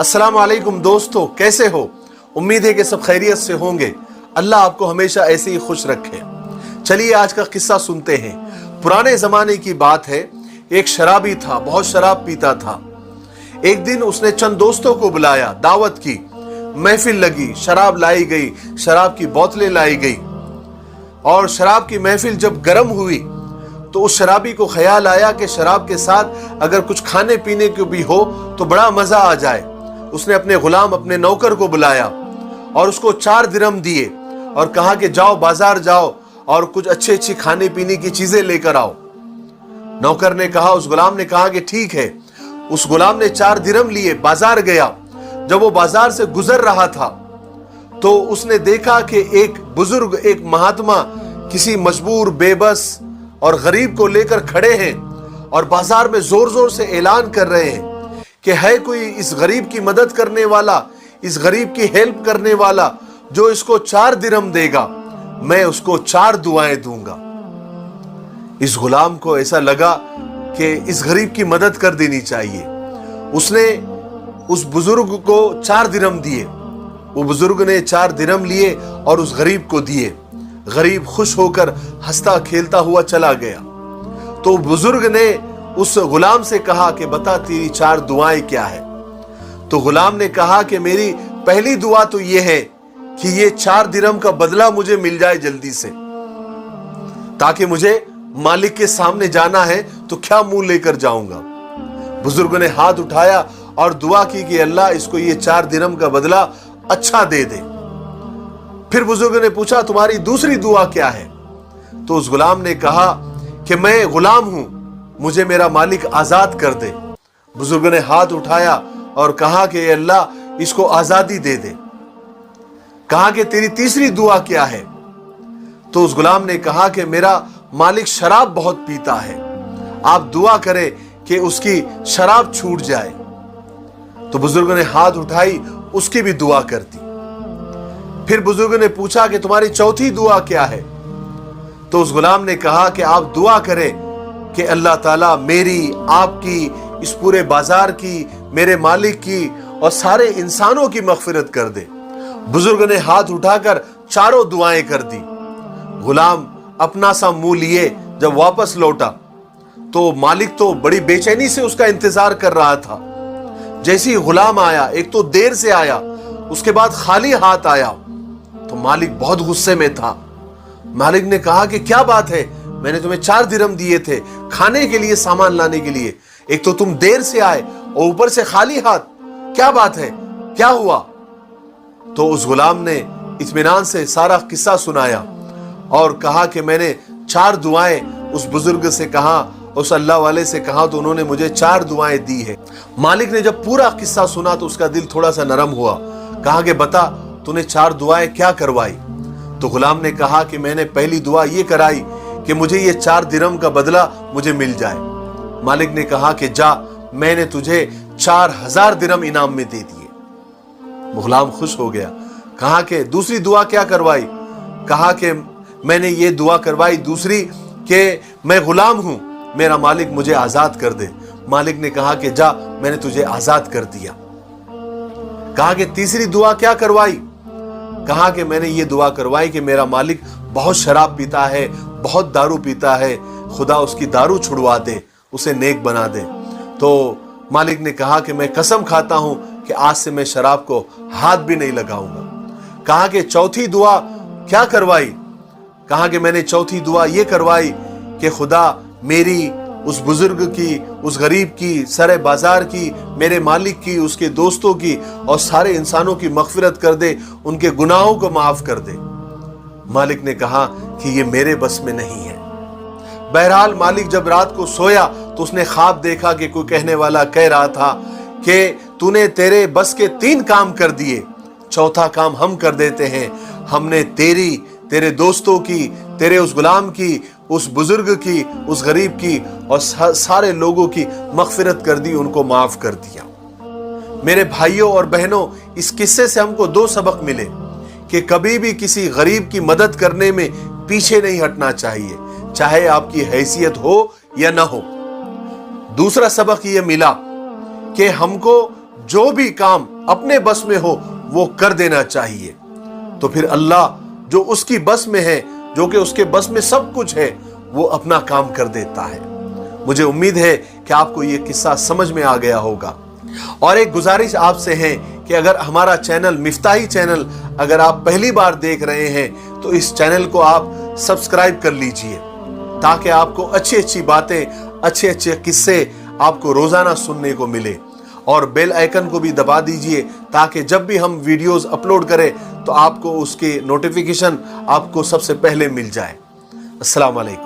अस्सलाम वालेकुम दोस्तों, कैसे हो? उम्मीद है कि सब खैरियत से होंगे। अल्लाह आपको हमेशा ऐसे ही खुश रखे। चलिए आज का किस्सा सुनते हैं। पुराने जमाने की बात है। एक शराबी था, बहुत शराब पीता था। एक दिन उसने चंद दोस्तों को बुलाया, दावत की, महफिल लगी, शराब लाई गई, शराब की बोतलें लाई गई। और शराब की महफिल जब गर्म हुई तो उस शराबी को ख्याल आया कि शराब के साथ अगर कुछ खाने पीने को भी हो तो बड़ा मजा आ जाए। उसने अपने गुलाम, अपने नौकर को बुलाया और उसको 4 दिरहम दिए और कहा कि जाओ बाजार जाओ और कुछ अच्छी खाने पीने की चीजें लेकर आओ। नौकर ने कहा, उस गुलाम ने कहा कि ठीक है। उस गुलाम ने 4 दिरहम लिए, बाजार गया। जब वो बाजार से गुजर रहा था तो उसने देखा कि एक बुजुर्ग, एक महात्मा किसी मजबूर, बेबस और गरीब को लेकर खड़े हैं और बाजार में जोर जोर से ऐलान कर रहे हैं कि है कोई इस गरीब की मदद करने वाला, इस गरीब की हेल्प करने वाला, जो इसको 4 दिरहम देगा, मैं उसको 4 दुआएं दूंगा। इस गुलाम को ऐसा लगा कि इस गरीब की मदद कर देनी चाहिए। उसने उस बुजुर्ग को 4 दिरहम दिए। वो बुजुर्ग ने 4 दिरहम लिए और उस गरीब को दिए। गरीब खुश होकर हंसता खेलता हुआ चला गया। तो बुजुर्ग ने उस गुलाम से कहा कि बता तेरी 4 दुआएं क्या है? तो गुलाम ने कहा कि मेरी पहली दुआ तो ये है कि ये 4 दिरहम का बदला मुझे मिल जाए जल्दी से, ताकि मुझे मालिक के सामने जाना है तो क्या मुंह लेकर जाऊंगा। बुजुर्ग ने हाथ उठाया और दुआ की कि अल्लाह इसको ये 4 दिरहम का बदला अच्छा दे दे। फिर बुजुर्ग ने पूछा, तुम्हारी दूसरी दुआ क्या है? तो उस गुलाम ने कहा कि मैं गुलाम हूं, मुझे मेरा मालिक आजाद कर दे। बुजुर्ग ने हाथ उठाया और कहा कि अल्लाह इसको आजादी दे दे। कहा कि तेरी तीसरी दुआ क्या है? तो उस गुलाम ने कहा कि मेरा मालिक शराब बहुत पीता है, आप दुआ करें कि उसकी शराब छूट जाए। तो बुजुर्ग ने हाथ उठाई, उसकी भी दुआ कर दी। फिर बुजुर्ग ने पूछा कि तुम्हारी चौथी दुआ क्या है? तो उस गुलाम ने कहा कि आप दुआ करें कि अल्लाह ताला मेरी, आपकी, इस पूरे बाजार की, मेरे मालिक की और सारे इंसानों की मगफिरत कर दे। बुजुर्ग ने हाथ उठाकर 4 दुआएं कर दी। गुलाम अपना सा मुंह लिए जब वापस लौटा तो मालिक तो बड़ी बेचैनी से उसका इंतजार कर रहा था। जैसे ही गुलाम आया, एक तो देर से आया, उसके बाद खाली हाथ आया, तो मालिक बहुत गुस्से में था। मालिक ने कहा कि क्या बात है, मैंने तुम्हें 4 दिरहम दिए थे खाने के लिए, सामान लाने के लिए, एक तो तुम देर से आए और ऊपर से खाली हाथ, क्या बात है, क्या हुआ? तो उस गुलाम ने इत्मीनान से सारा किस्सा सुनाया और कहा कि मैंने 4 दुआएं उस बुजुर्ग से कहा, उस अल्लाह वाले से कहा, तो उन्होंने मुझे 4 दुआएं दी है। मालिक ने जब पूरा किस्सा सुना तो उसका दिल थोड़ा सा नरम हुआ। कहा कि बता तूने 4 दुआएं क्या करवाई? तो गुलाम ने कहा कि मैंने पहली दुआ ये कराई कि मुझे ये 4 दिरहम का बदला मुझे मिल जाए। मालिक ने कहा कि जा, मैंने तुझे 4000 दिरहम इनाम में दे दिए। गुलाम खुश हो गया। कहा कि दूसरी दुआ क्या करवाई? कहा कि मैंने ये दुआ करवाई दूसरी कि मैं गुलाम हूं, मेरा मालिक मुझे आजाद कर दे। मालिक ने कहा कि जा, मैंने तुझे आजाद कर दिया। कहा कि तीसरी दुआ क्या करवाई? कहा कि मैंने ये दुआ करवाई कि मेरा मालिक बहुत शराब पीता है, बहुत दारू पीता है, खुदा उसकी दारू छुड़वा दे, उसे नेक बना दे। तो मालिक ने कहा कि मैं कसम खाता हूं कि आज से मैं शराब को हाथ भी नहीं लगाऊंगा। कहा कि चौथी दुआ क्या करवाई? कहा कि मैंने चौथी दुआ ये करवाई कि खुदा मेरी, उस बुजुर्ग की, उस गरीब की, सारे बाजार की, मेरे मालिक की, उसके दोस्तों की और सारे इंसानों की मगफिरत कर दे, उनके गुनाहों को माफ कर दे। मालिक ने कहा कि ये मेरे बस में नहीं है। बहरहाल मालिक जब रात को सोया तो उसने ख्वाब देखा कि कोई कहने वाला कह रहा था कि तूने तेरे बस के 3 काम कर दिए, चौथा काम हम कर देते हैं। हमने तेरी, तेरे दोस्तों की, तेरे उस गुलाम की, उस बुजुर्ग की, उस गरीब की और सारे लोगों की मगफिरत कर दी, उनको माफ कर दिया। मेरे भाइयों और बहनों, इस किस्से से हमको 2 सबक मिले कि कभी भी किसी गरीब की मदद करने में पीछे नहीं हटना चाहिए, चाहे आपकी हैसियत हो या ना हो। दूसरा सबक ये मिला कि हमको जो भी काम अपने बस में हो वो कर देना चाहिए, तो फिर अल्लाह जो उसकी बस में है, जो कि उसके बस में सब कुछ है, वो अपना काम कर देता है। मुझे उम्मीद है कि आपको ये किस्सा समझ में आ गया होगा। और एक गुजारिश आपसे है कि अगर हमारा चैनल मिफ्ताही चैनल अगर आप पहली बार देख रहे हैं तो इस चैनल को आप सब्सक्राइब कर लीजिए, ताकि आपको अच्छी अच्छी बातें, अच्छे अच्छे किस्से आपको रोजाना सुनने को मिले। और बेल आइकन को भी दबा दीजिए, ताकि जब भी हम वीडियोस अपलोड करें तो आपको उसके नोटिफिकेशन आपको सबसे पहले मिल जाए। अस्सलाम वालेकुम।